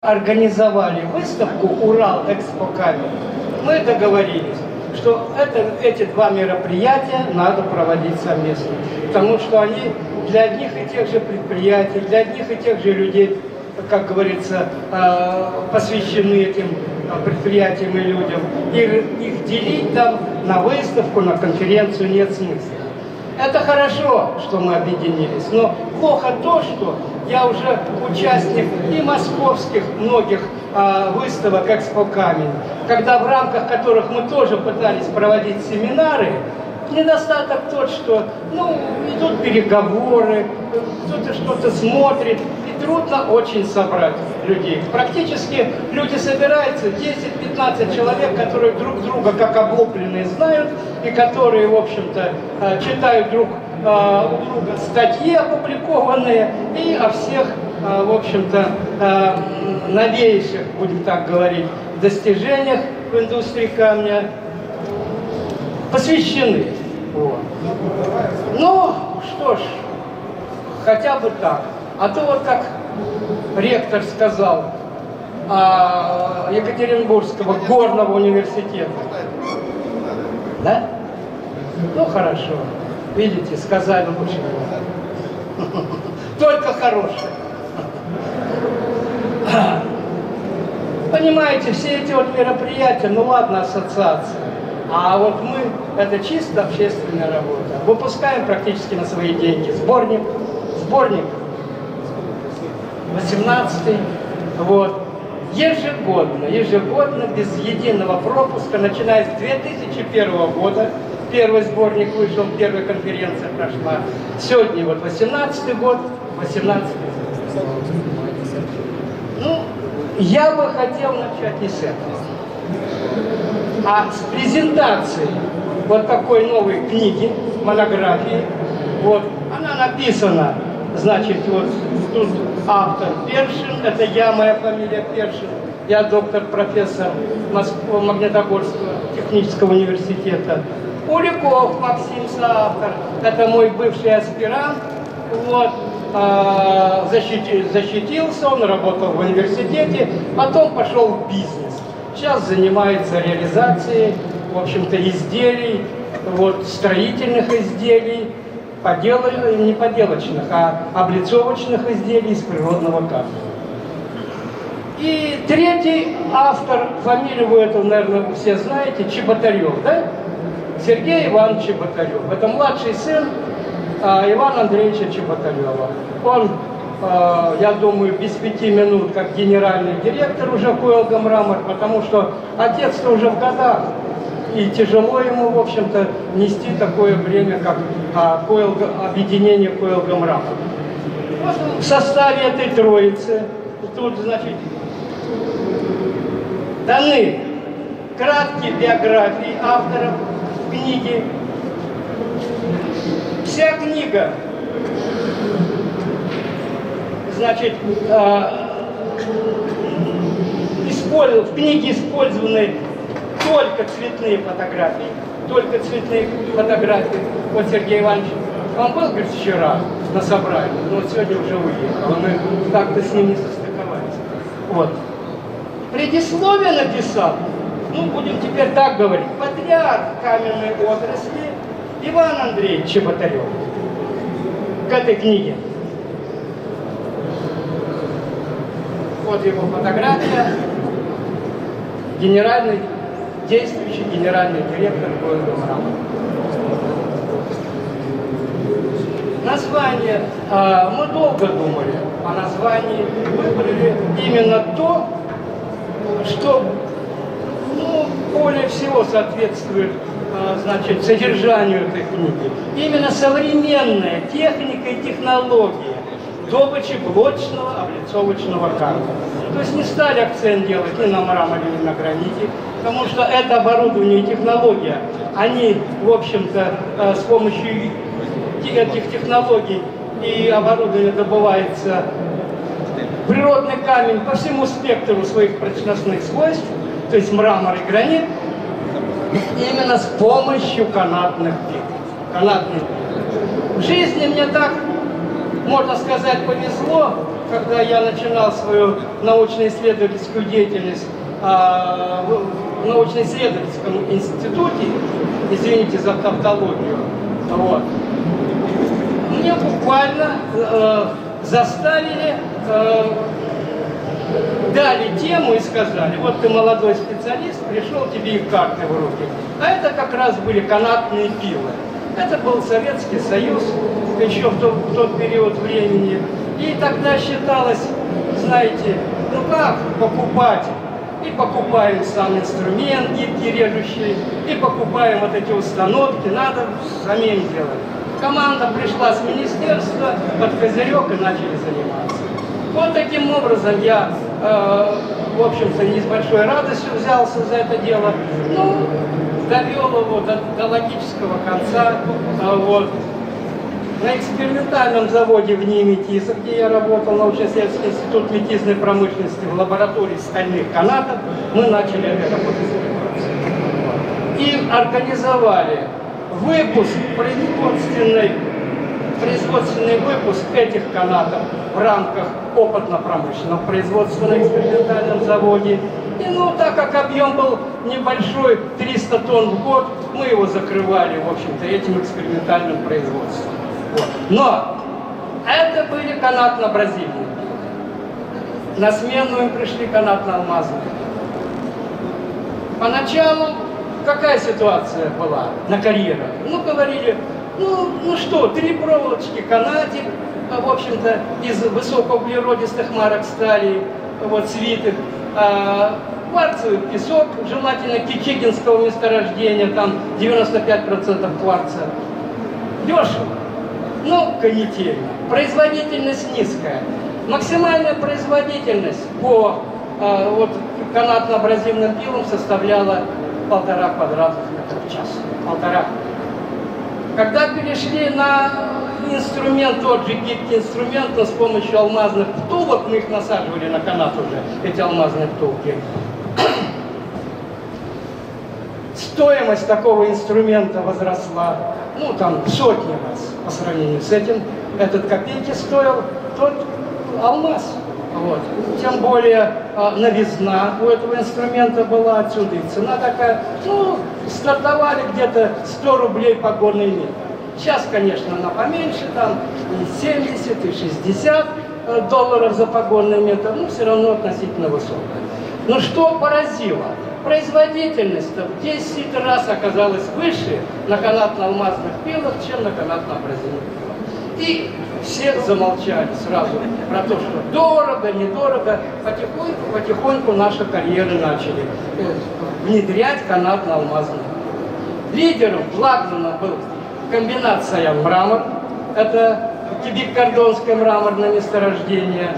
организовали выставку «Урал-Экспо-Камень», мы договорились, что эти два мероприятия надо проводить совместно, потому что они для одних и тех же предприятий, для одних и тех же людей, как говорится, посвящены этим предприятиям и людям. И их делить там на выставку, на конференцию нет смысла. Это хорошо, что мы объединились, но плохо то, что я уже участник и московских многих выставок «Экспо-Камень», когда в рамках которых мы тоже пытались проводить семинары, недостаток тот, что идут переговоры, кто-то что-то смотрит, и трудно очень собрать людей. Практически люди собираются, 10-15 человек, которые друг друга как облупленные знают, и которые, в общем-то, читают друг у друга статьи опубликованные, и о всех, в общем-то, новейших, будем так говорить, достижениях в индустрии камня посвящены. Вот. Ну, что ж, хотя бы так. А то вот как ректор сказал Екатеринбургского горного университета. Да? Ну, хорошо. Видите, сказали лучше. Только хорошее. Понимаете, все эти вот мероприятия, ну ладно, ассоциации. А вот мы, это чисто общественная работа. Выпускаем практически на свои деньги сборник 18-й, вот. Ежегодно, без единого пропуска, начиная с 2001 года, первый сборник вышел, первая конференция прошла. Сегодня вот 18-й год, 18-й. Ну, я бы хотел начать не с этого, а с презентации вот такой новой книги, монографии. Вот, она написана, значит, вот тут автор Першин, это я, моя фамилия Першин, я доктор, профессор Магнитогорского технического университета. Уликов Максим, соавтор, это мой бывший аспирант, вот, защитился, он работал в университете, потом пошел в бизнес. Сейчас занимается реализацией, в общем-то, изделий, вот, строительных изделий, не поделочных, а облицовочных изделий из природного камня. И третий автор, фамилию вы эту, наверное, все знаете, Чеботарев, да? Сергей Иванович Чеботарев. Это младший сын Ивана Андреевича Чеботарева. Он, я думаю, без 5 минут как генеральный директор уже Коэлга Мрамор, потому что отец-то уже в годах, и тяжело ему, в общем-то, нести такое бремя, как объединение Коэлга Мрамор. Вот в составе этой троицы тут, значит, даны краткие биографии авторов книги. Вся книга, значит, в книге использованы только цветные фотографии. Вот Сергей Иванович, он был, говорит, вчера на собрании, но вот сегодня уже уехал, мы как-то с ним не состыковались. Вот. Предисловие написал, будем теперь так говорить, патриарх каменной отрасли Иван Андреевич Чеботарев к этой книге. Вот его фотография, действующий генеральный директор Коэлга Мрамор. Название, мы долго думали о названии, выбрали именно то, что более всего соответствует, значит, содержанию этой книги. Именно современная техника и технология добычи блочного облицовочного камня. То есть не стали акцент делать ни на мраморе, ни на граните, потому что это оборудование и технология, они, в общем-то, с помощью этих технологий и оборудования добывается природный камень по всему спектру своих прочностных свойств, то есть мрамор и гранит, именно с помощью канатных плит. В жизни мне так, можно сказать, повезло, когда я начинал свою научно-исследовательскую деятельность в научно-исследовательском институте, извините за тавтологию, вот, мне буквально заставили, дали тему и сказали: вот ты молодой специалист, пришел, тебе и карты в руки. А это как раз были канатные пилы. Это был Советский Союз, еще в тот период времени. И тогда считалось, знаете, ну как покупать? И покупаем сам инструмент гибкий, режущий, и покупаем вот эти установки, надо самим делать. Команда пришла с министерства под козырек и начали заниматься. Вот таким образом я, в общем-то, не с большой радостью взялся за это дело, но довел его до логического конца. Вот. На экспериментальном заводе в НИИ Метиза, где я работал, научно-исследовательский институт метизной промышленности, в лаборатории стальных канатов, мы начали работать. И организовали выпуск, производственный выпуск этих канатов в рамках опытно-промышленного производства на экспериментальном заводе. И ну, так как объем был небольшой, 300 тонн в год, мы его закрывали, в общем-то, этим экспериментальным производством. Вот. Но это были канатно-абразивные. На смену им пришли канатно-алмазные. Поначалу какая ситуация была на карьерах? Ну, говорили, ну что, 3 проволочки, канатик, в общем-то, из высокоуглеродистых марок стали, вот, свитых, кварцевый песок, желательно кичигинского месторождения, там 95% кварца. Дешево, но канительно. Производительность низкая. Максимальная производительность по вот, канатно-абразивным пилам составляла 1,5 квадратных метра в час. 1,5. Когда перешли на инструмент, тот же гибкий инструмент, но с помощью алмазных втулок, мы их насаживали на канат уже, эти алмазные втулки. Стоимость такого инструмента возросла, ну там в сотни раз по сравнению с этим. Этот копейки стоил, тот алмаз. Вот. Тем более новизна у этого инструмента была, отсюда и цена такая. Ну, стартовали где-то 100 рублей погонный метр. Сейчас, конечно, она поменьше, там и 70, и 60 долларов за погонный метр, но все равно относительно высокая. Но что поразило? Производительность-то в 10 раз оказалась выше на канатно-алмазных пилах, чем на канатно-абразивных пилах. И все замолчали сразу про то, что дорого, недорого. Потихоньку наши карьеры начали внедрять канатно-алмазные. Лидером, флагманом был комбинат Саян-Мрамор. Это Кибик-Кордонское мраморное месторождение.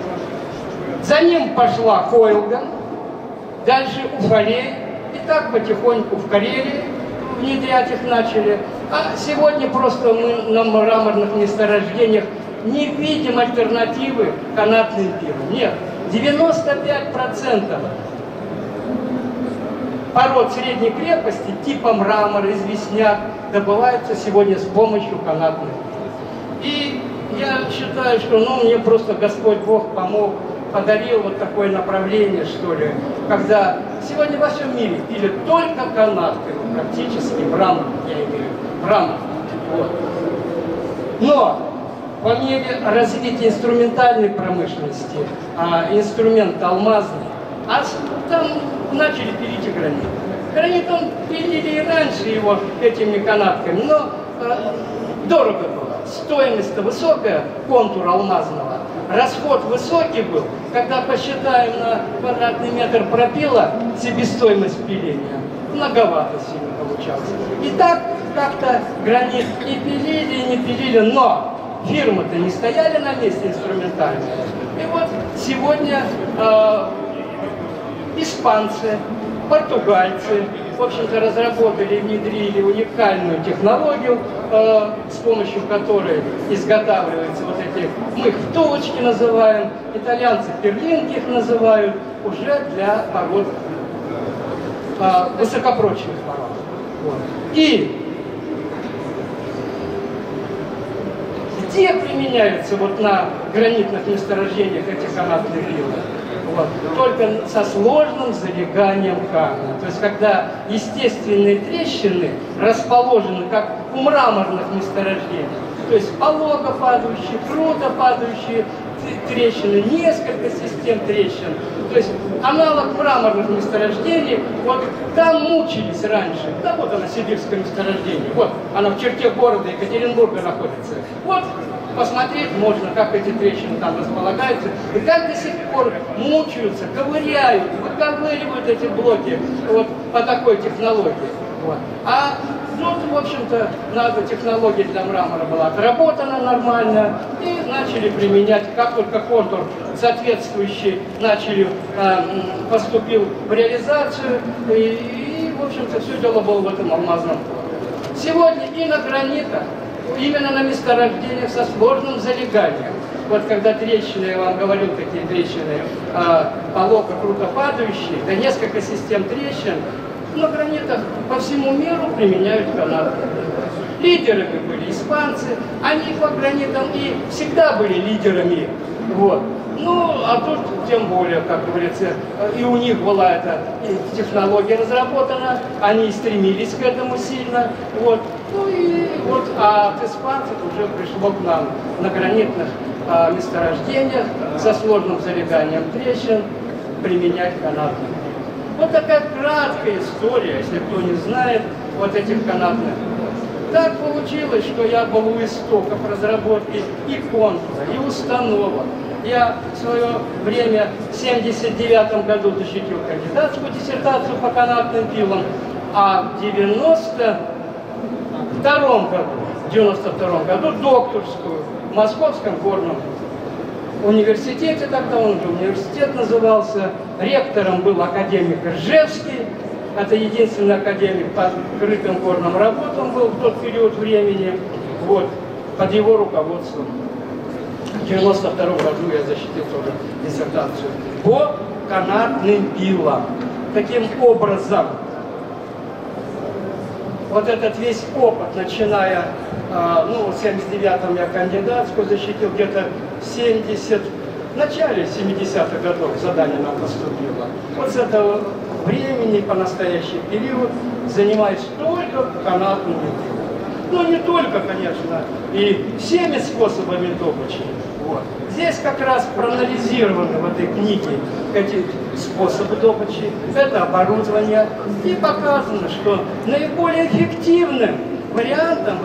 За ним пошла Хойлган. Дальше Уфалей, и так потихоньку в Карелии внедрять их начали. А сегодня просто мы на мраморных месторождениях не видим альтернативы канатным пилам. Нет, 95% пород средней крепости типа мрамор, известняк добывается сегодня с помощью канатных пил. И я считаю, что мне просто Господь Бог помог, подарил вот такое направление, что ли, когда сегодня во всем мире пилят только канатками, практически мрамор, я имею в виду, мрамор. Вот. Но по мере развития инструментальной промышленности, инструмент алмазный, там начали пилить и гранит. Гранит он пилили и раньше его этими канатками, но дорого было. Стоимость-то высокая, контур алмазного. Расход высокий был. Когда посчитаем на квадратный метр пропила себестоимость пиления, многовато сильно получалось. И так как-то гранит и пилили, и не пилили, но фирмы-то не стояли на месте инструментальные. И вот сегодня испанцы, португальцы, в общем-то, разработали и внедрили уникальную технологию, с помощью которой изготавливаются вот эти, мы их втулочки называем, итальянцы перлинки их называют, уже для пород, высокопрочных пород. Вот. И Где применяются вот на гранитных месторождениях эти канатные пилы? Вот. Только со сложным залеганием камня. То есть, когда естественные трещины расположены, как у мраморных месторождений, то есть полого падающие, круто падающие трещины, несколько систем трещин. То есть аналог мраморных месторождений, вот там мучились раньше. Да вот она, сибирское месторождение. Вот она в черте города Екатеринбурга находится. Вот посмотреть можно, как эти трещины там располагаются, и как до сих пор мучаются, ковыряют, выковыривают эти блоки вот по такой технологии. Вот. А тут, в общем-то, надо, технология для мрамора была отработана нормально, и начали применять, как только контур соответствующий поступил в реализацию, и в общем-то, все дело было в этом алмазном поле. Сегодня и на гранитах, именно на месторождениях со сложным залеганием. Вот когда трещины, я вам говорил, такие трещины, полока круто падающие, да несколько систем трещин, на гранитах по всему миру применяют канаты. Лидерами были испанцы, они по гранитам и всегда были лидерами. Вот. Ну, а тут тем более, как говорится, и у них была эта технология разработана, они стремились к этому сильно. Вот. Ну и вот, а от испанцев уже пришло к нам на гранитных месторождениях со сложным залеганием трещин применять канатные. Вот такая краткая история, если кто не знает, вот этих канатных. Так получилось, что я был у истоков разработки и контура, и установок. Я в свое время в 1979 году защитил кандидатскую диссертацию по канатным пилам, а в 1992 году докторскую в Московском горном университете, тогда он же университет назывался, ректором был академик Ржевский, это единственный академик по крытым горным работам был в тот период времени, вот, под его руководством. В 1992 году я защитил тоже диссертацию по канатным пилам. Таким образом, вот этот весь опыт, начиная, ну, в 79-м я кандидатскую защитил, где-то в начале 70-х годов задание нам поступило. Вот с этого времени по настоящий период занимаюсь только канатными пилами. Ну, не только, конечно, и всеми способами добычи. Вот. Здесь как раз проанализированы в этой книге эти способы добычи, это оборудование, и показано, что наиболее эффективным вариантом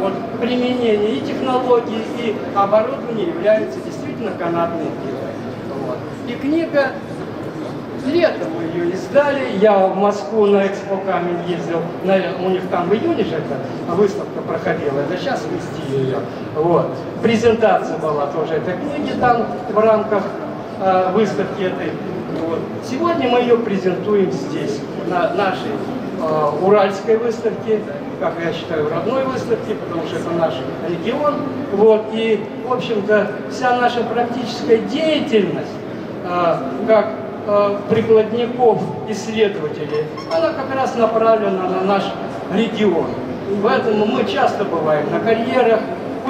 вот, применения и технологий, и оборудования являются действительно канатные пилы. Вот. И книга, летом мы ее издали, я в Москву на Экспо Камень ездил, у них там в июне же эта выставка проходила, это сейчас вести ее. Вот. Презентация была тоже этой книги там в рамках выставки этой. Вот. Сегодня мы ее презентуем здесь, на нашей уральской выставке, как я считаю, родной выставке, потому что это наш регион. Вот. И, в общем-то, вся наша практическая деятельность, как прикладников, исследователей, она как раз направлена на наш регион. Поэтому мы часто бываем на карьерах,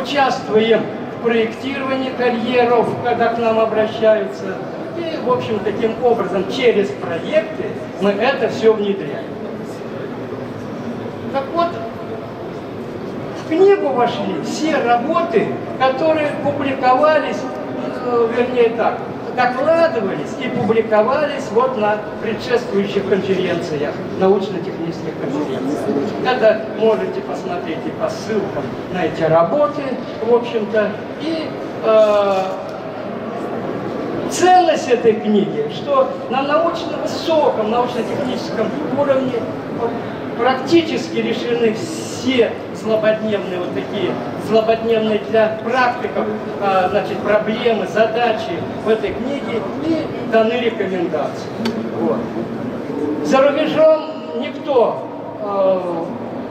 участвуем в проектировании карьеров, когда к нам обращаются. И, в общем, таким образом, через проекты мы это все внедряем. Так вот, в книгу вошли все работы, которые публиковались, вернее так, докладывались и публиковались вот на предшествующих конференциях, научно-технических конференциях. Это можете посмотреть и по ссылкам на эти работы, в общем-то. И ценность этой книги, что на высоком научно-техническом уровне практически решены все злободневные, вот такие злободневные для практиков, значит, проблемы, задачи в этой книге, и даны рекомендации. Вот. За рубежом никто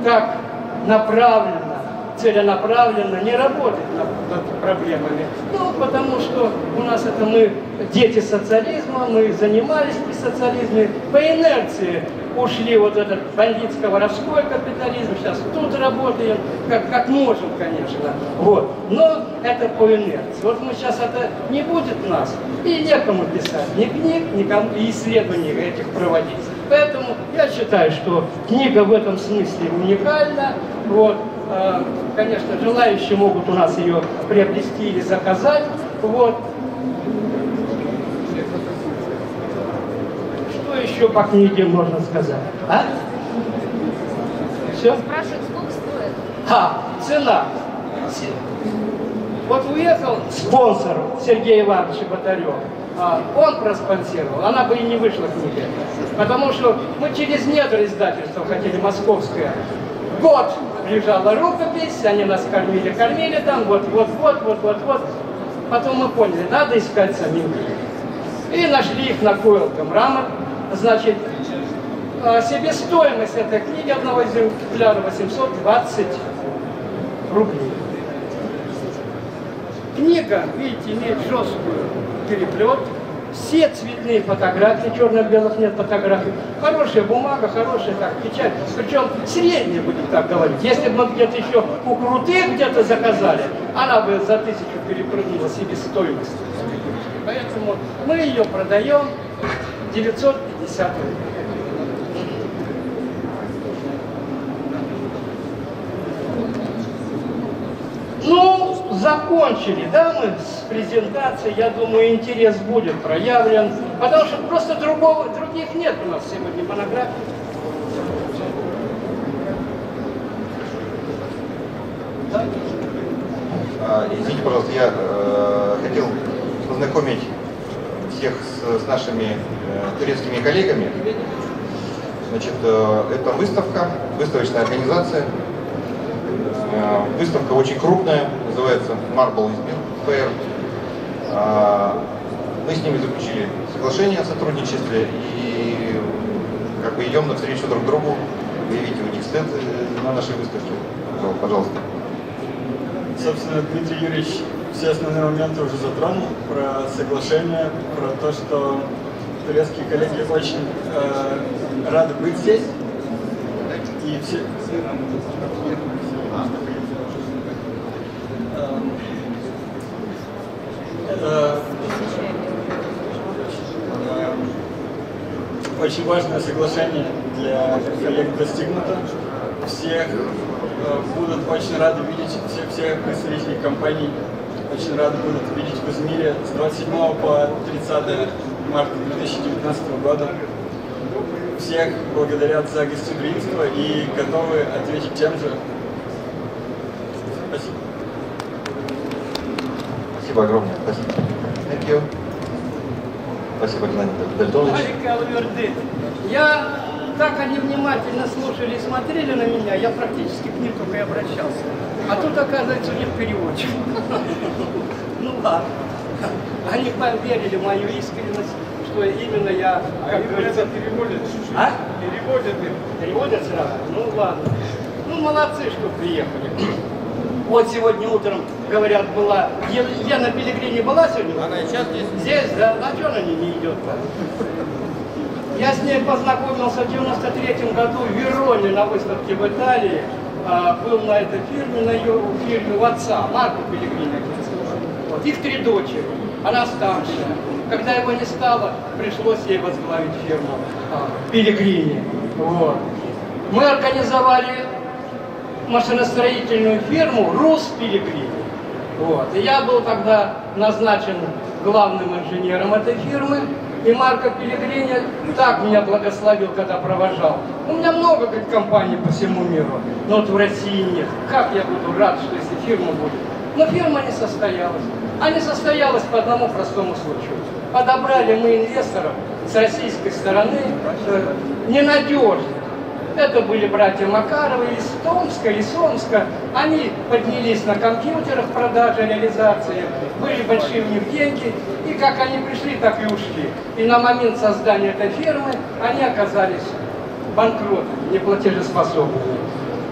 так направленно, целенаправленно не работает над проблемами. Ну, потому что у нас это мы дети социализма, мы занимались при социализме, по инерции ушли вот этот бандитско-воровской капитализм, сейчас тут работаем, как можем, конечно. Вот. Но это по инерции. Вот мы сейчас это не будет нас, и некому писать ни книг, никому и исследований этих проводить. Поэтому я считаю, что книга в этом смысле уникальна. Вот. Конечно, желающие могут у нас ее приобрести или заказать. Вот. Что еще по книге можно сказать? А? Все? Спрашивают, сколько стоит? Цена. Вот уехал спонсор Сергей Иванович Батарев. Он проспонсировал, она бы и не вышла книга. Потому что мы через недра издательства хотели, московское. Год лежала рукопись, они нас кормили там, вот. Потом мы поняли, надо искать самим. И нашли их на Койл.ком рамок. Значит, себестоимость этой книги одного экземпляра 820 рублей. Книга, видите, имеет жесткую переплет, все цветные фотографии, черно-белых нет фотографий, хорошая бумага, хорошая так, печать, причем средняя, будем так говорить. Если бы мы где-то еще у крутых где-то заказали, она бы за 1000 перепрыгнула себестоимость. Поэтому мы ее продаем 950 рублей. Ну, закончили, да, мы с презентацией, я думаю, интерес будет проявлен, потому что просто других нет у нас сегодня монографий. Да? Извините, пожалуйста, я хотел познакомить всех с нашими турецкими коллегами. Значит, это выставочная организация. Выставка очень крупная, называется Marble Izmir Fair. Мы с ними заключили соглашение о сотрудничестве и как бы идем навстречу друг другу. Вы видите у них стенд на нашей выставке. Пожалуйста. Собственно, Дмитрий Юрьевич все основные моменты уже затронул про соглашение, про то, что турецкие коллеги очень рады быть здесь. И все... Очень важное соглашение для коллег достигнуто. Всех будут очень рады видеть, всех представителей компаний очень рады будут видеть в Измире с 27 по 30 марта 2019 года. Всех благодарят за гостеприимство и готовы ответить тем же. Спасибо. Спасибо огромное. Спасибо. Thank you. Спасибо, Геннадий Дальтонович. Я так они внимательно слушали и смотрели на меня, я практически к ним только и обращался. А тут, оказывается, у них переводчик. Ну ладно. Они поверили в мою искренность, что именно я, как говорится, переводят чуть-чуть. А? Переводят их. Переводят сразу? Ну ладно. Ну молодцы, что приехали. Вот сегодня утром, говорят, была... Лена Пелегрини была сегодня? Она и сейчас здесь. Здесь, да? А что она не идет-то? Я с ней познакомился в 93-м году в Вероне на выставке в Италии. Был на этой фирме, на ее фирме у отца, Марко Пелегрини. Вот. Их 3 дочери. Она старшая. Когда его не стало, пришлось ей возглавить фирму Пелегрини. Вот. Мы организовали машиностроительную фирму «Рус Пелегрини». Вот. И я был тогда назначен главным инженером этой фирмы. И Марко Пелегрини так меня благословил, когда провожал. У меня много, говорит, компаний по всему миру, но вот в России нет. Как я буду рад, что если фирма будет. Но фирма не состоялась. А не состоялась по одному простому случаю. Подобрали мы инвесторов с российской стороны ненадежных. Это были братья Макаровы из Томска, из Омска. Они поднялись на компьютерах продажи, реализации. Были большие у них деньги. И как они пришли, так и ушли. И на момент создания этой фирмы они оказались банкротами, неплатежеспособными.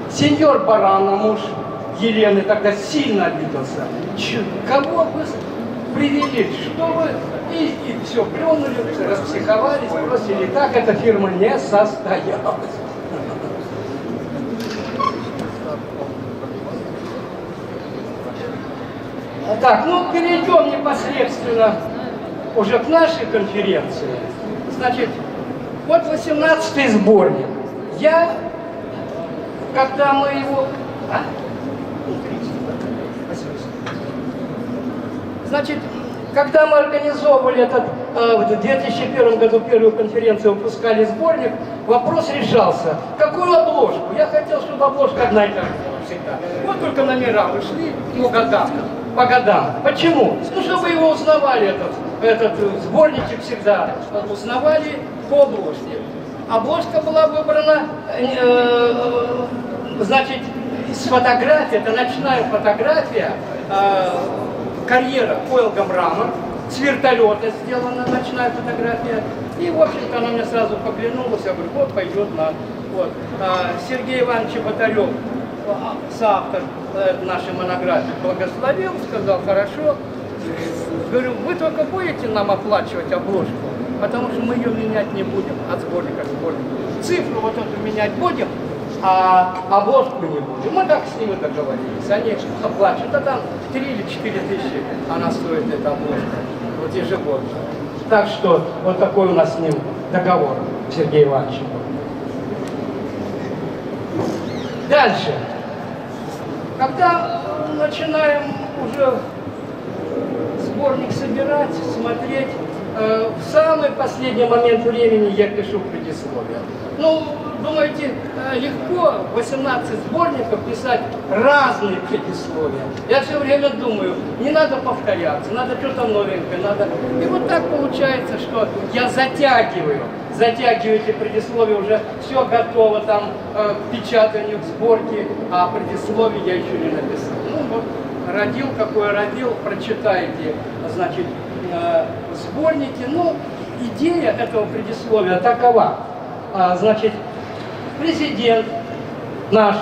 Сеньор Барана, муж Елены, тогда сильно обиделся. Кого вы привели, что вы, и все, плюнули, распсиховались, бросили. Так эта фирма не состоялась. Так, ну перейдем непосредственно уже к нашей конференции. Значит, вот 18-й сборник. Я, когда мы его... Значит, когда мы организовывали в 2001 году первую конференцию, выпускали сборник, вопрос решался, какую обложку? Я хотел, чтобы обложка одна и та же была всегда. Вот только номера вышли по годам. Почему? Ну, чтобы его узнавали, этот сборничек всегда узнавали по обложке. Обложка была выбрана, значит, с фотографии, это ночная фотография, карьера Койл Гамрама, с вертолета сделана ночная фотография. И, в общем-то, она мне сразу поглянулась, я говорю, вот пойдет на... Вот. Сергей Иванович Батарев, соавтор нашей монографии, благословил, сказал, хорошо. Говорю, вы только будете нам оплачивать обложку, потому что мы ее менять не будем от сборника к сборнику. Цифру вот эту менять будем, а обложку не будем. Мы так с ними договорились. Они оплачивают, а там 3 или 4 тысячи она стоит, эта обложка, вот ежегодно. Так что вот такой у нас с ним договор, Сергей Иванович. Дальше. Когда начинаем уже сборник собирать, смотреть, в самый последний момент времени я пишу предисловие. Ну, думаете, легко 18 сборников писать разные предисловия? Я все время думаю, не надо повторяться, надо что-то новенькое, надо... И вот так получается, что я затягиваю эти предисловия, уже все готово там к печатанию, к сборке, а предисловие я еще не написал. Ну вот, родил, какое родил, прочитайте, значит, сборники. Ну, идея этого предисловия такова. Значит, президент наш,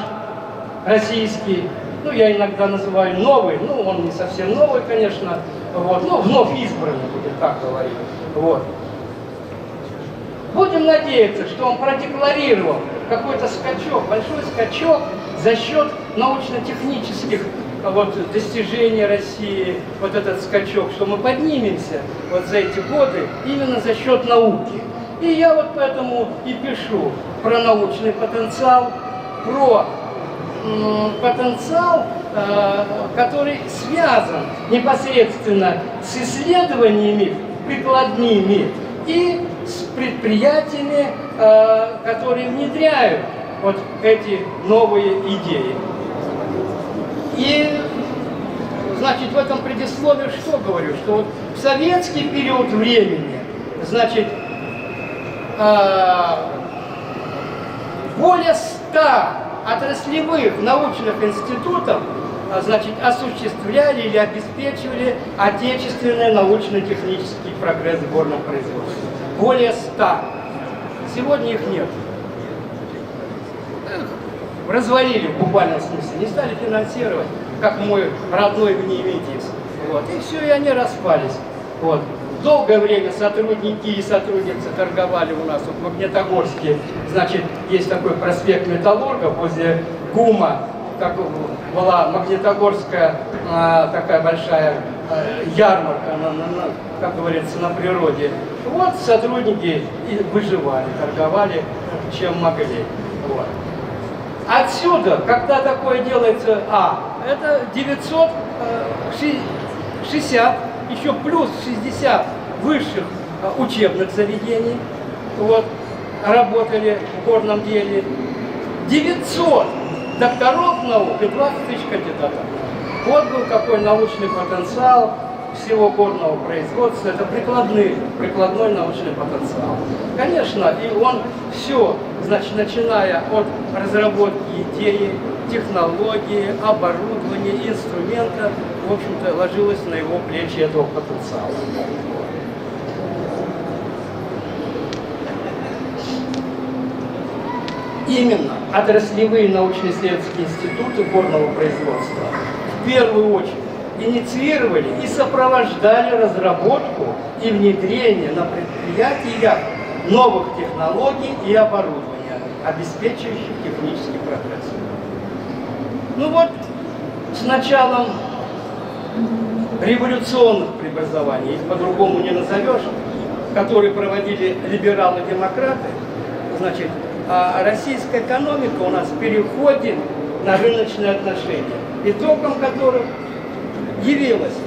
российский, ну, я иногда называю новый, ну, он не совсем новый, конечно, вот, но вновь избранный, будем так говорить, вот. Будем надеяться, что он продекларировал какой-то скачок, большой скачок за счет научно-технических вот, достижений России, вот этот скачок, что мы поднимемся вот за эти годы именно за счет науки. И я вот поэтому и пишу про научный потенциал, про потенциал, который связан непосредственно с исследованиями прикладными и с предприятиями, которые внедряют вот эти новые идеи. И, значит, в этом предисловии что говорю? Что вот в советский период времени, значит, более 100 отраслевых научных институтов, значит, осуществляли или обеспечивали отечественный научно-технический прогресс в горном производстве. Более 100. Сегодня их нет. Развалили в буквальном смысле, не стали финансировать, как мой родной Гнеевитис. Вот. И все, и они распались. Вот. Долгое время сотрудники и сотрудницы торговали у нас в Магнитогорске. Значит, есть такой проспект Металлургов возле ГУМа. Так была Магнитогорская такая большая ярмарка, как говорится, на природе. Вот сотрудники и выживали, торговали, чем могли. Вот. Отсюда, когда такое делается, это 960, еще плюс 60 высших учебных заведений, вот, работали в горном деле, 900 докторов наук и 20 тысяч кандидатов. Вот был какой научный потенциал всего горного производства, это прикладной научный потенциал. Конечно, и он все, значит, начиная от разработки идеи, технологии, оборудования, инструмента, в общем-то, ложилось на его плечи этого потенциала. Именно отраслевые научно-исследовательские институты горного производства в первую очередь инициировали и сопровождали разработку и внедрение на предприятиях новых технологий и оборудования, обеспечивающих технический прогресс. Ну вот, с началом революционных преобразований, их по-другому не назовешь, которые проводили либералы-демократы, значит, а российская экономика у нас переходит на рыночные отношения, итогом которых явилось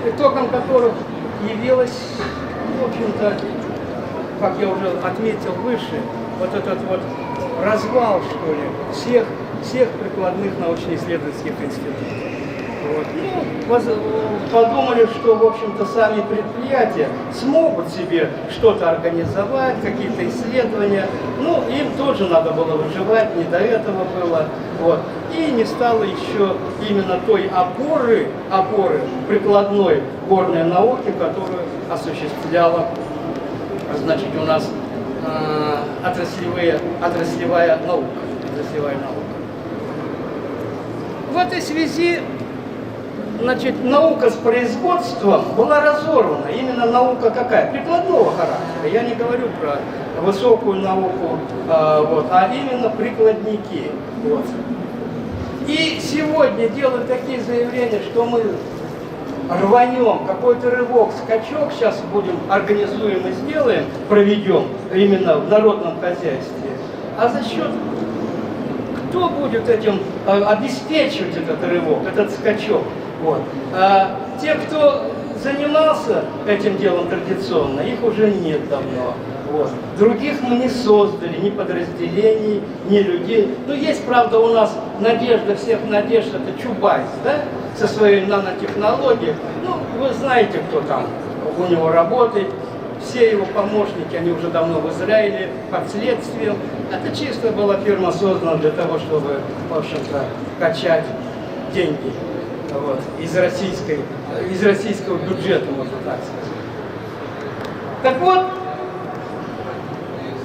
итогом которых явилось, в общем-то, как я уже отметил выше, вот этот вот развал, что ли, всех прикладных научно-исследовательских институтов. Вот. Ну, подумали, что, в общем-то, сами предприятия смогут себе что-то организовать, какие-то исследования. Ну, им тоже надо было выживать, не до этого было. Вот. И не стало еще именно той опоры прикладной горной науки, которую осуществляла, значит, у нас отраслевая наука. В этой связи, значит, наука с производством была разорвана. Именно наука какая? Прикладного характера. Я не говорю про высокую науку, а именно прикладники. Вот. И сегодня делают такие заявления, что мы рванем, какой-то рывок, скачок сейчас организуем и сделаем, проведем именно в народном хозяйстве. А за счет, кто будет этим обеспечивать этот рывок, этот скачок? Вот. Те, кто занимался этим делом традиционно, их уже нет давно. Вот. Других мы не создали, ни подразделений, ни людей. Ну, есть, правда, у нас надежда всех надежд, это Чубайс, да, со своей нанотехнологией. Ну, вы знаете, кто там у него работает. Все его помощники, они уже давно в Израиле, под следствием. Это чисто была фирма создана для того, чтобы, в общем-то, качать деньги вот, из российского бюджета, можно так сказать. Так вот,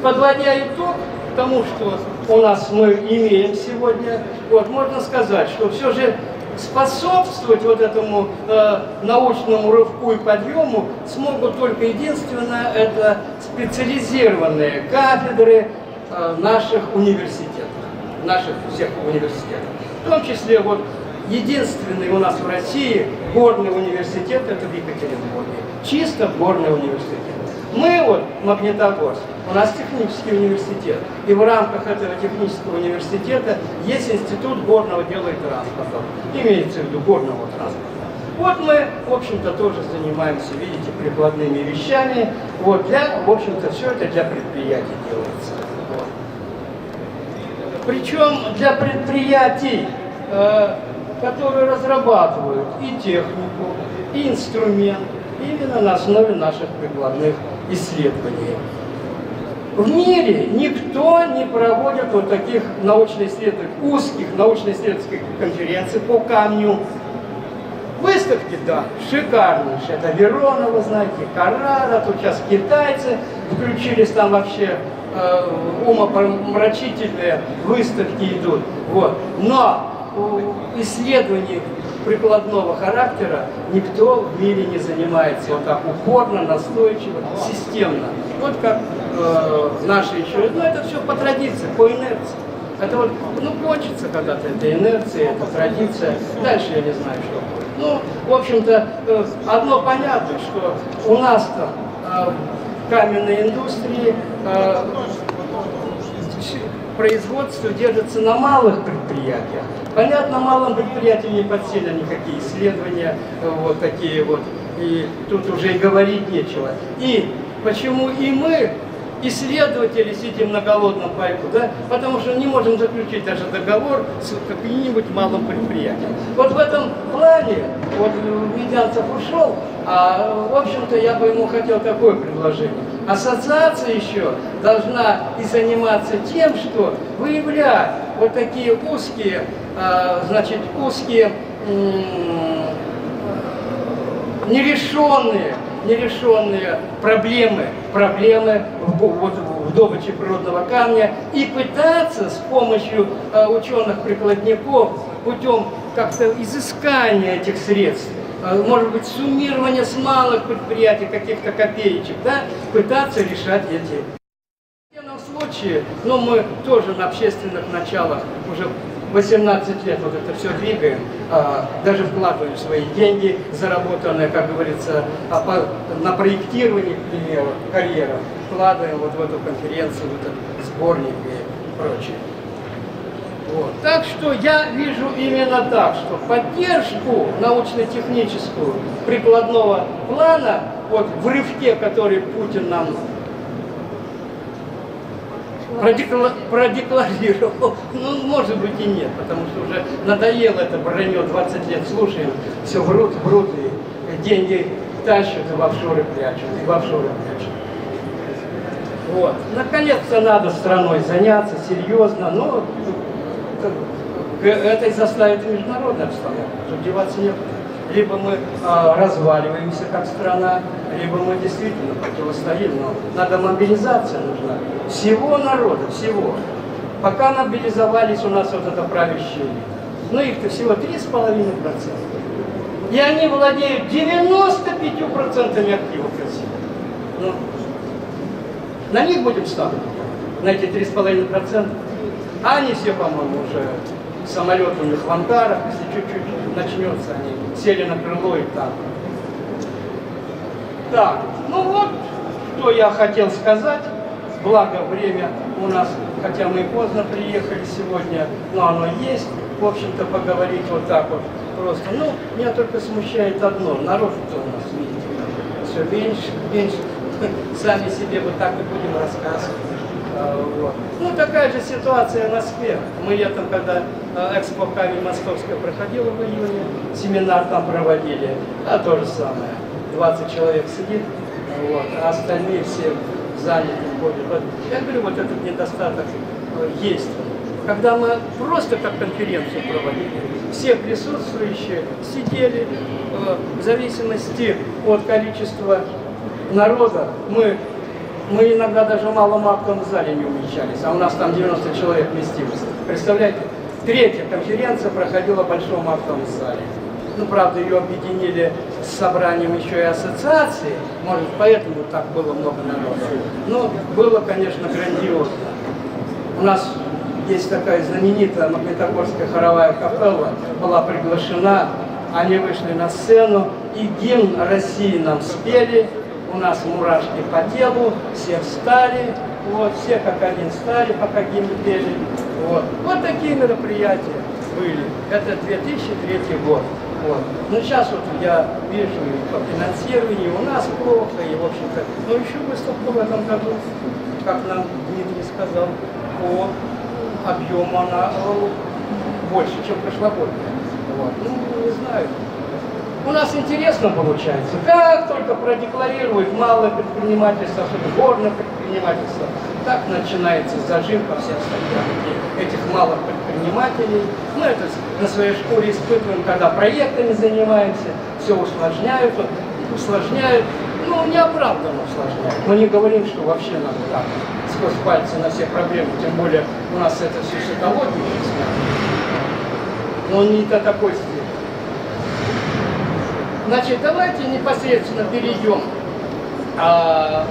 подводя итог тому, что у нас мы имеем сегодня, вот, можно сказать, что все же способствовать вот этому научному рывку и подъему смогут только единственно это специализированные кафедры наших университетов, наших всех университетов. В том числе вот единственный у нас в России горный университет это в Екатеринбурге, чисто горный университет. Мы вот, Магнитогорск, у нас технический университет, и в рамках этого технического университета есть институт горного дела и транспорта, имеется в виду горного транспорта. Вот мы, в общем-то, тоже занимаемся, видите, прикладными вещами, вот, в общем-то, все это для предприятий делается. Вот. Причем для предприятий, которые разрабатывают и технику, и инструмент, именно на основе наших прикладных исследований. В мире никто не проводит вот таких узких научно-исследовательских конференций по камню. Выставки, да, шикарнейшие. Это Верона, вы знаете, Каррара, тут сейчас китайцы включились, там вообще умопомрачительные выставки идут. Вот. Но исследований прикладного характера никто в мире не занимается вот так упорно, настойчиво, системно. Вот как наши еще. Ну, это все по традиции, по инерции. Это вот, ну, кончится когда-то эта инерция, эта традиция. Дальше я не знаю, что будет. Ну, в общем-то, одно понятно, что у нас-то в каменной индустрии производство держится на малых предприятиях. Понятно, малым предприятиям не под силу никакие исследования, вот такие вот, и тут уже и говорить нечего. И почему и мы, исследователи, сидим на голодном пайку, да? Потому что не можем заключить даже договор с каким-нибудь малым предприятием. Вот в этом плане, вот Медянцев ушел, в общем-то, я бы ему хотел такое предложение. Ассоциация еще должна и заниматься тем, что выявлять вот такие узкие, нерешенные проблемы вот в добычи природного камня и пытаться с помощью ученых-прикладников путем как-то изыскания этих средств, может быть, суммирования с малых предприятий, каких-то копеечек, да, пытаться решать эти. В данном случае, ну, мы тоже на общественных началах уже 18 лет вот это все двигаем, даже вкладываем свои деньги, заработанные, как говорится, на проектирование, к примеру, карьеров, вкладываем вот в эту конференцию, в этот сборник и прочее. Вот. Так что я вижу именно так, что поддержку научно-техническую прикладного плана, вот в рывке, который Путин нам продекларировал, ну, может быть и нет, потому что уже надоело это вранье, 20 лет слушаем, все врут, и деньги тащат, и в офшоры прячут, Вот. Наконец-то надо страной заняться серьезно, но это заставит международная обстановка, тут деваться некуда. Либо мы разваливаемся как страна, либо мы действительно противостоим, но надо мобилизация нужна. Всего народа, всего. Пока мобилизовались у нас вот это правящее элита, ну их-то всего 3,5%. И они владеют 95% активов России. Ну, на них будем ставить, на эти 3,5%. А они все, по-моему, уже самолет у них в ангарах, если чуть-чуть начнется, они сели на крыло и там. Так, ну вот, что я хотел сказать. Благо время у нас, хотя мы и поздно приехали сегодня, но оно есть. В общем-то, поговорить вот так вот просто. Ну, меня только смущает одно. Народ-то у нас, видите, все меньше. Сами себе вот так и будем рассказывать. Вот. Ну, такая же ситуация в Москве. Мы летом, когда Экспо Камень Московская проходила в июне, семинар там проводили, а то же самое. 20 человек сидит, вот, а остальные все заняты ходят. Вот. Я говорю, вот этот недостаток есть. Когда мы просто как конференцию проводили, все присутствующие сидели, в зависимости от количества народа, мы иногда даже в малом актовом зале не умещались, а у нас там 90 человек вместилось. Представляете, третья конференция проходила в большом актовом зале. Ну, правда, ее объединили с собранием еще и ассоциации, может, поэтому так было много народу. Но было, конечно, грандиозно. У нас есть такая знаменитая Магнитогорская хоровая капелла, была приглашена, они вышли на сцену, и гимн России нам спели. У нас мурашки по телу, все встали, вот, все как один встали, пока гимн пели. Вот такие мероприятия были. Это 2003 год. Вот. Но сейчас вот я вижу и по финансированию у нас плохо, и в общем-то, но еще выставка в этом году, как нам Дмитрий сказал, по объему она больше, чем прошлогодняя. Вот. Ну, не знаю. У нас интересно получается. Как только продекларирует малое предпринимательство, особенно горное предпринимательство, так начинается зажим по всем статьям этих малых предпринимателей. Мы это на своей шкуре испытываем, когда проектами занимаемся, все усложняют, ну, неоправданно усложняют. Мы не говорим, что вообще надо так, сквозь пальцы на все проблемы, тем более у нас это все с экологией связано. Но не до такой степени. Значит, давайте непосредственно перейдем к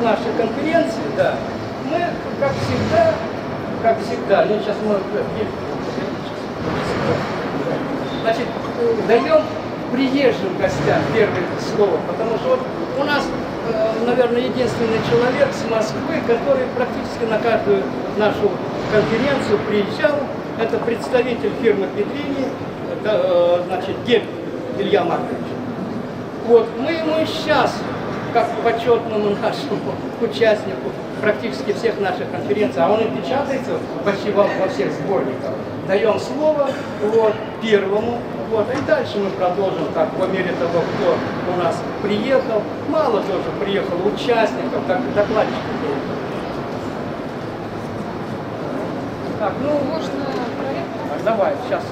нашей конференции. Да. Мы, как всегда, сейчас мы значит, даем приезжим гостям первое слово, потому что вот у нас, наверное, единственный человек с Москвы, который практически на каждую нашу конференцию приезжал. Это представитель фирмы Петрини, значит, Гель Илья Маркович. Вот, мы ему сейчас, как почетному нашему участнику практически всех наших конференций, а он и печатается почти во всех сборниках, даем слово вот, первому, вот, и дальше мы продолжим так, по мере того, кто у нас приехал. Мало тоже приехало участников, как и докладчиков. Так, ну, Можно проект? давай, сейчас.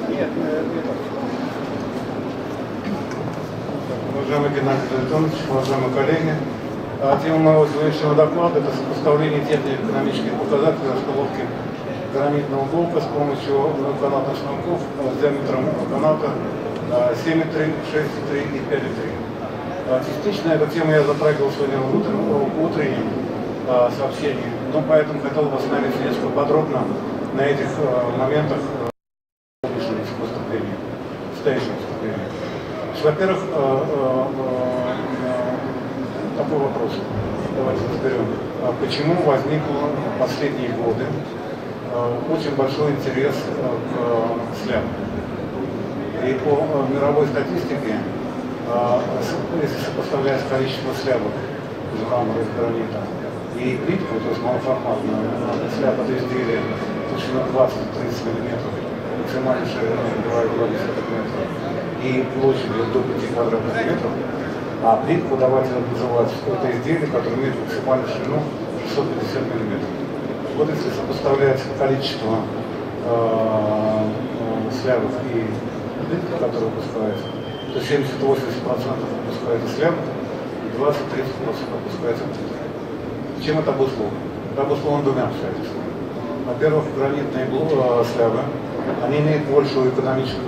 Нет, Уважаемый Геннадий Леонидович, уважаемые коллеги, Тема моего сегодняшнего доклада – это сопоставление технико-экономических показателей расколовки гранитного блока с помощью канатных станков с диаметром каната 7,3, 6,3 и 5,3. Частично эту тему я затрагивал сегодня в утреннем сообщении, но поэтому хотел бы остановиться несколько подробно на этих моментах выступления, настоящего выступления. Во-первых, такой вопрос. Давайте разберем. Почему возникло в последние годы очень большой интерес к слябу? И по мировой статистике, если сопоставлять количество слябок из мрамора и гранита и плитку, то есть малоформатную сляб от изделия толщиной 20-30 мм, максимальной шириной 2,2 метра и площадью до 5 квадратных метров, а плитку давайте называть это изделие, которое имеет максимальную ширину 650 мм. Вот если сопоставлять количество слябов и плитки, которые выпускаются, то 70-80% выпускается сляб, и 20-30% выпускается плитка. Чем это обусловлено? Это обусловлено двумя обстоятельствами. Во-первых, гранитные слябы, они имеют большую экономическую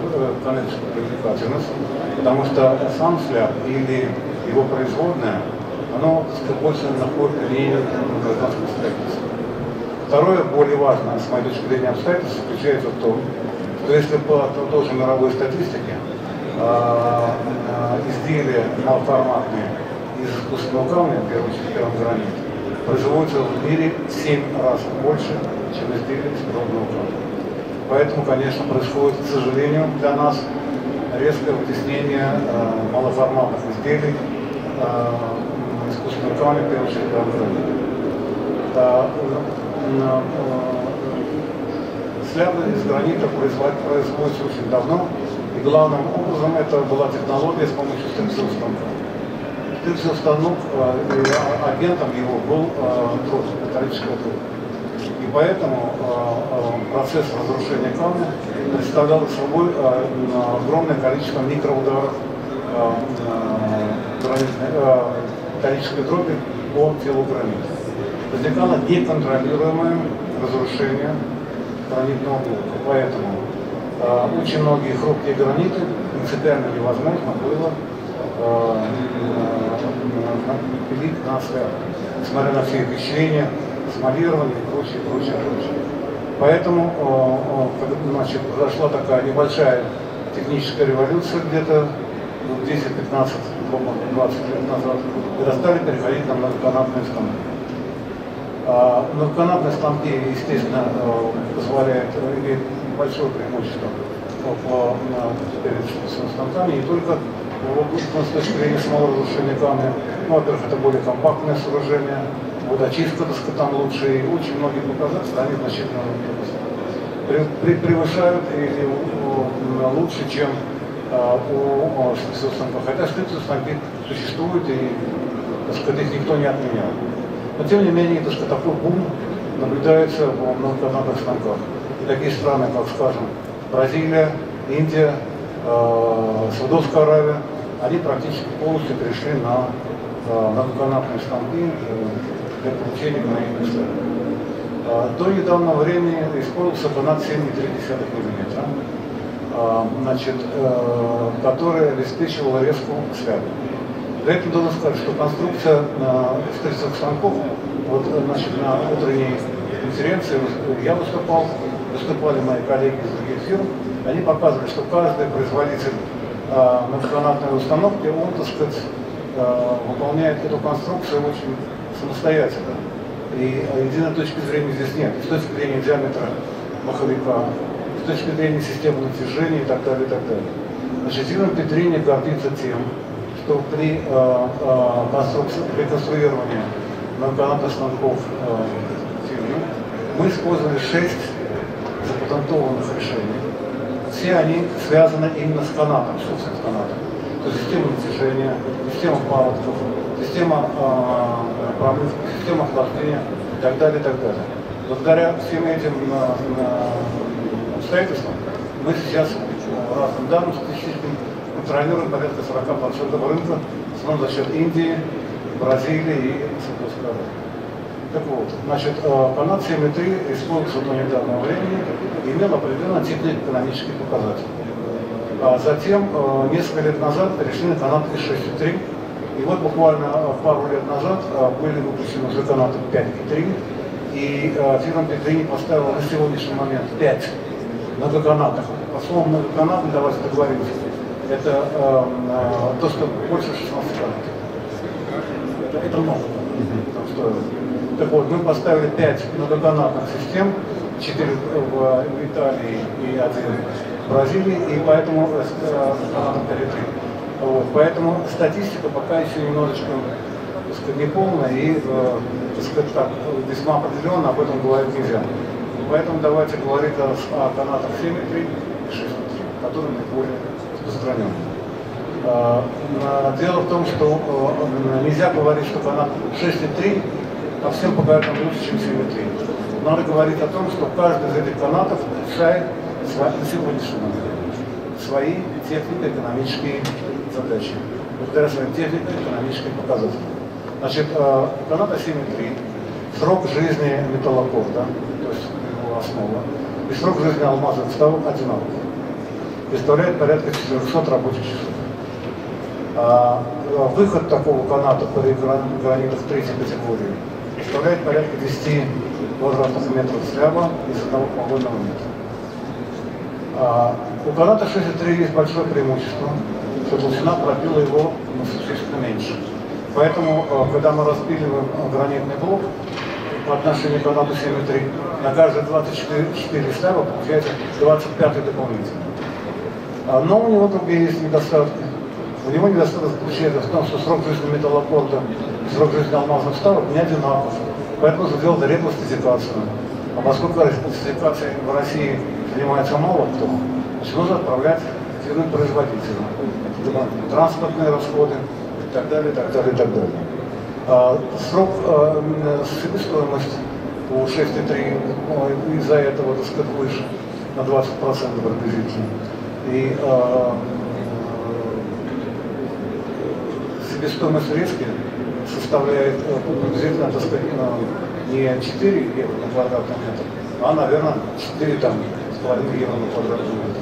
привлекательность, потому что сам сляб или его производное, оно больше находит линию гражданского строительства. Второе, более важное, с моей точки зрения, обстоятельство заключается в том, что если по той же мировой статистике изделия малоформатные из искусственного камня, в первую очередь гранит, производятся в мире в 7 раз больше, чем изделия из природного камня. Поэтому, конечно, происходит, к сожалению, для нас резкое вытеснение малоформатных изделий искусственного камня, в первую очередь гранита. Слябы из гранита производятся очень давно, и главным образом это была технология с помощью стенцилового станка. Стенциловый станок, агентом его был трос, металлическая трубка. И поэтому процесс разрушения камня представлял собой огромное количество микроударов металлической дроби по телу гранита. Возникало неконтролируемое разрушение гранитного блока. Поэтому очень многие хрупкие граниты принципиально невозможно было пилить на сляб, несмотря на все их ухищрения, смолирование и прочее, прочее, прочее. Поэтому значит, произошла такая небольшая техническая революция где-то 10, 15, 20 лет назад, когда стали переходить на многоканатные станки. Многоканатные станки, естественно, позволяют, имеют большое преимущество перед станками, не только с точки зрения самого разрушения камня. Во-первых, это более компактное сооружение, водочистка, так сказать, там лучше, и очень многие показатели, они значительно превышают или лучше, чем у стенциловых станков. Хотя стенциловые станки существуют, и, так сказать, их никто не отменял. Но, тем не менее, так сказать, такой бум наблюдается в многоканатных станках. И такие страны, как, скажем, Бразилия, Индия, Саудовская Аравия, они практически полностью перешли на многоканатные станки для получения гранитных слябов. До недавнего времени использовался канат 7,3 мм, значит, который обеспечивал резку слябы. Для этого должен сказать, что конструкция стенциловых станков, вот, значит, на утренней конференции я выступали мои коллеги из других фирм, они показывали, что каждый производитель многоканатной установки, он, так сказать, выполняет эту конструкцию очень самостоятельно. И единой точки зрения здесь нет. И с точки зрения диаметра маховика, с точки зрения системы натяжения и так далее, и так далее. Значит, Зимом Петрини гордится тем, что при конструировании многоканатных станков фирмы мы использовали 6 запатентованных решений. Все они связаны именно с канатом, собственно, с канатом. То есть система натяжения, система паводков, система промывки, система охлаждения и так далее, и так далее. Благодаря всем этим обстоятельствам мы сейчас разным данным статистическим контролируем порядка 40% рынка, в основном за счет Индии, Бразилии и Саудовской Аравии. Так вот, значит, канат 7.3 использовался до недавнего времени и имел определенно технико-экономические показатели. А затем, несколько лет назад, перешли на канат 6.3, и вот буквально пару лет назад были выпущены уже канаты 5.3, и фирма Петrini поставила на сегодняшний момент 5 многоканатов. По слову многоканатный, давайте договоримся, это то, что больше 16 канатов. Это много. Так вот, мы поставили 5 многоканатных систем, 4 в Италии и 1 в Бразилии, и поэтому вот, поэтому статистика пока еще немножечко, так сказать, неполная и, так сказать, так, весьма определенно об этом говорить нельзя. Поэтому давайте говорить о канатах 7.3 и 6.3, которые наиболее распространены. Дело в том, что нельзя говорить, что канат 6.3 по всем показателям лучше, чем 7.3. Надо говорить о том, что каждый из этих канатов решает на сегодняшний момент свои технико-экономические задачи, благодаря своим технико-экономическим показателям. Значит, каната 7.3, срок жизни металлокорда, то есть его основа, и срок жизни алмазовых вставок одинаковый. Представляет порядка 400 рабочих часов. Выход такого каната при гранитах третьей категории составляет порядка 10 квадратных метров сляба из одного погонного метра. У каната 6.3 есть большое преимущество, что толщина пропила его существенно меньше. Поэтому, когда мы распиливаем гранитный блок по отношению к канату 7.3, на каждые 24 сляба получается 25 дополнительно. Но у него другие есть недостатки. У него недостаток заключается в том, что срок жизни металлокорда и срок жизни алмазных вставок не одинаков. Поэтому сделали репластификацию. А поскольку репластификацией в России занимается мало кто, значит, нужно отправлять фирмы-производителя. Транспортные расходы и так далее, и так далее, и так далее. Срок, себестоимость у 6.3 из-за этого, так сказать, выше на 20% приблизительно. И себестоимость резки составляет приблизительно, так сказать, не 4 евро на квадратный метр, а, наверное, 4,5 евро на квадратный метр.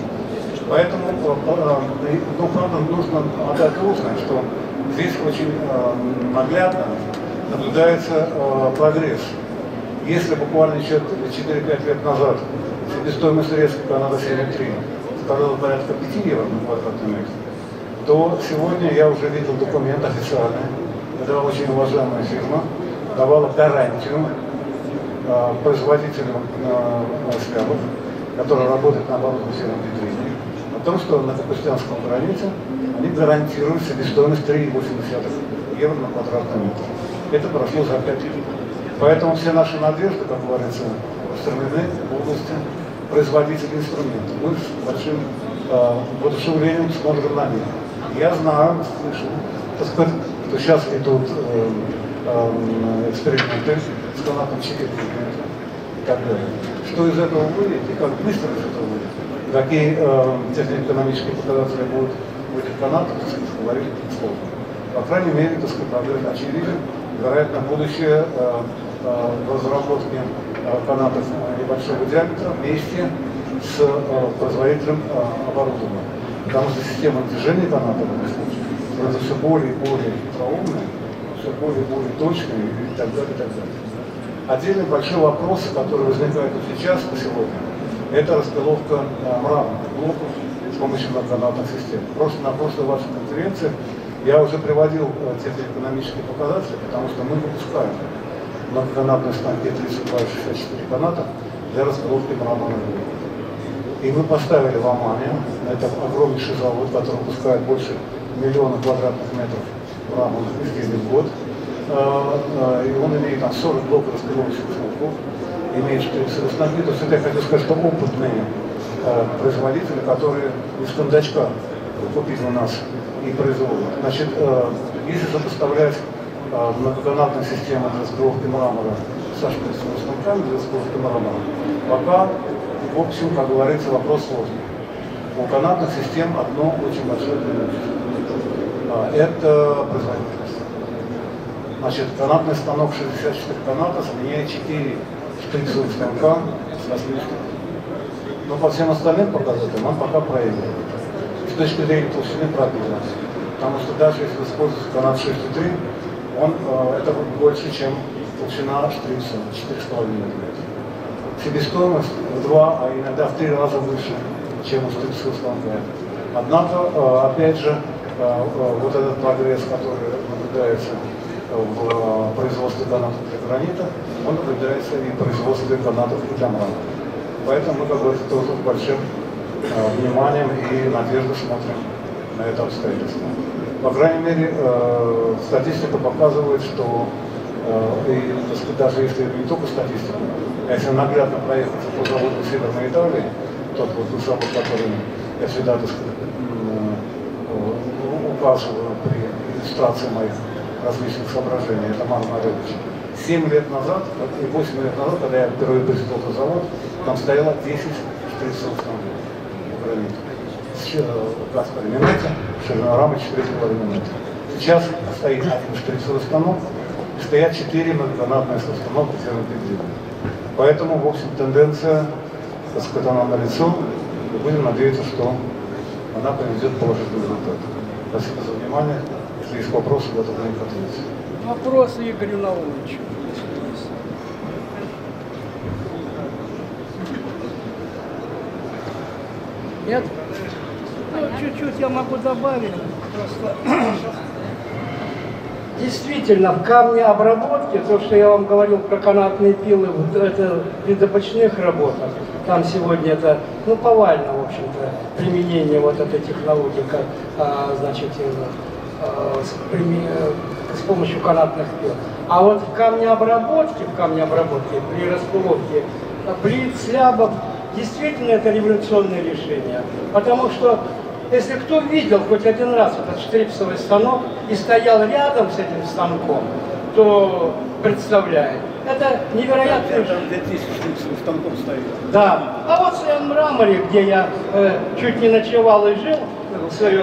Поэтому, ну, правда, нужно отдать должное, что здесь очень наглядно наблюдается прогресс. Если буквально еще 4-5 лет назад себестоимость резки каната 7.3 составляла порядка 5 евро на квадратный метр, то сегодня я уже видел документ официальный, это очень уважаемая фирма давала гарантию производителю слябов, который работает на оборудовании фирмы Петrini, о том, что на Капустянском граните они гарантируют себестоимость 3,8 евро на квадратный метр. Это прошло за 5 лет. Поэтому все наши надежды, как говорится, устремлены в области производителей инструментов. Мы с большим воодушевлением смотрим на них. Я знаю, слышу, так сказать, что сейчас идут эксперименты с канатом 4 и так далее. Что из этого выйдет и как быстро из этого выйдет, какие технико-экономические показатели будут в этих канатах, так сказать, говорить сложно. По крайней мере, так сказать, прогресс очевиден. Вероятно, будущее разработки канатов небольшого диаметра вместе с производителем оборудования. Потому что система движения каната в этом случае становится все более и более хитроумной, все более и более точной и так далее, и так далее. Отдельный большой вопрос, который возникает уже сейчас, по сегодня, это распиловка мраморных блоков с помощью многоканатных систем. Просто на прошлой вашей конференции я уже приводил технико-экономические показатели, потому что мы выпускаем многоканатные станки 32-64 каната для распиловки мраморных блоков. И мы поставили в Омане, это огромнейший завод, который выпускает больше 1 миллиона квадратных метров мраморных изделий в год. И он имеет там 40 блоков распиловочных станков, имеет 400 станки. То есть это я хочу сказать, что опытные производители, которые из кондачка купили у нас и производят. Значит, если сопоставлять многоканатные системы для распиловки мрамора со шприцевыми станками для распиловки мрамора, пока, в общем, как говорится, вопрос сложный. У канатных систем одно очень большое преимущество. Это производительность. Значит, канатный станок 64 каната заменяет 4 шприцевых станка с 8 штук. Но по всем остальным показателям он пока проигрывает. С точки зрения толщины пробила. Потому что даже если используется канат 6,3, это будет больше, чем толщина штрица 4,5 мм. Себестоимость в 2, а иногда в 3 раза выше, чем у штрицевого станка. Однако, опять же, вот этот прогресс, который наблюдается в производстве канатов для гранита, он наблюдается и в производстве канатов для мрамора. Поэтому мы как бы тоже с большим вниманием и надеждой смотрим на это обстоятельство. По крайней мере, статистика показывает, что и, так сказать, даже если не только статистика, а если наглядно проехаться по заводу Северной Италии, тот вот завод, который я всегда, так сказать, указываю при иллюстрации моих различных соображений, это Мармарович. 7 лет назад, и 8 лет назад, когда я впервые посетил этот завод, там стояло 10 шприцевых станков в граните. Газ по ремонте, ширина рамы 4,5 мм. Сейчас стоит один шприцевый станок, и стоят 4 многоканатные станка фермопедрила. Поэтому, в общем, тенденция, так сказать, она налицо, и будем надеяться, что она приведет к положительным результатам. Спасибо за внимание. Если есть вопросы, готов на них ответить. Вопрос Игорю Наумовичу. Нет? Ну, чуть-чуть я могу добавить. Просто действительно, в камнеобработке, то, что я вам говорил про канатные пилы, это при добочных работах, там сегодня это, ну, повально, в общем-то, применение вот этой технологии, как, значит, с помощью канатных пил. А вот в камнеобработке при распиловке плит, слябов, действительно это революционное решение. Потому что, если кто видел хоть один раз этот штрипсовый станок и стоял рядом с этим станком, то представляет. Это невероятно. Там 2000 штрипсовых станков стоит. Да. А вот в своем мраморе, где я чуть не ночевал и жил, в свои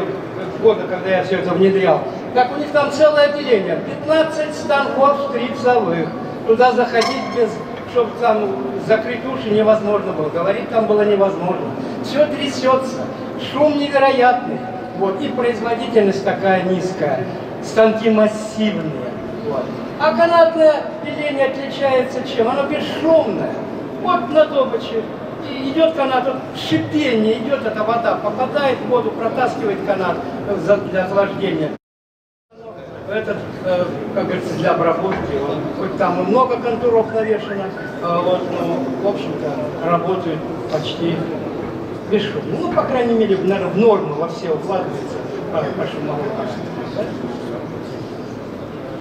годы, когда я все это внедрял, как у них там целое отделение, 15 станков штрипсовых. Туда заходить без, чтобы там закрыть уши невозможно было. Говорить там было невозможно. Все трясется. Шум невероятный. Вот. И производительность такая низкая. Станки массивные. Вот. А канатное пиление отличается чем? Оно бесшумное. Вот на добыче идет канат, вот шипение идет, эта вода попадает в воду, протаскивает канат для охлаждения. Этот, как говорится, для обработки, хоть там и много контуров навешано, вот, но, в общем-то, работают почти бесшумно. Ну, по крайней мере, наверное, в норму во все укладывается по шумовой качеству.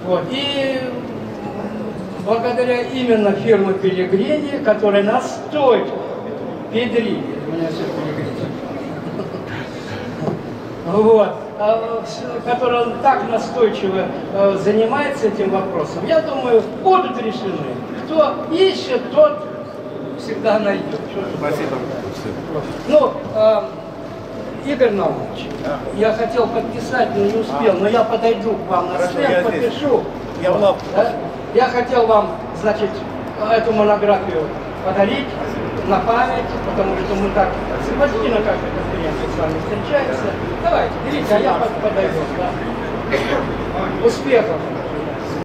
Вот. И благодаря именно фирме Пелегрини, которая настойчиво, Педрини, у меня все Пелегрини, вот, которая так настойчиво занимается этим вопросом, я думаю, будут решены. Кто ищет, тот всегда найдет. Спасибо. Ну, Игорь Наумович, я хотел подписать, но не успел, но я подойду к вам на стенд, подпишу. Я хотел вам, значит, эту монографию подарить на память, потому что мы так почти на каждой конференции с вами встречаемся. Давайте, берите, а я подойду. Да. Успехов!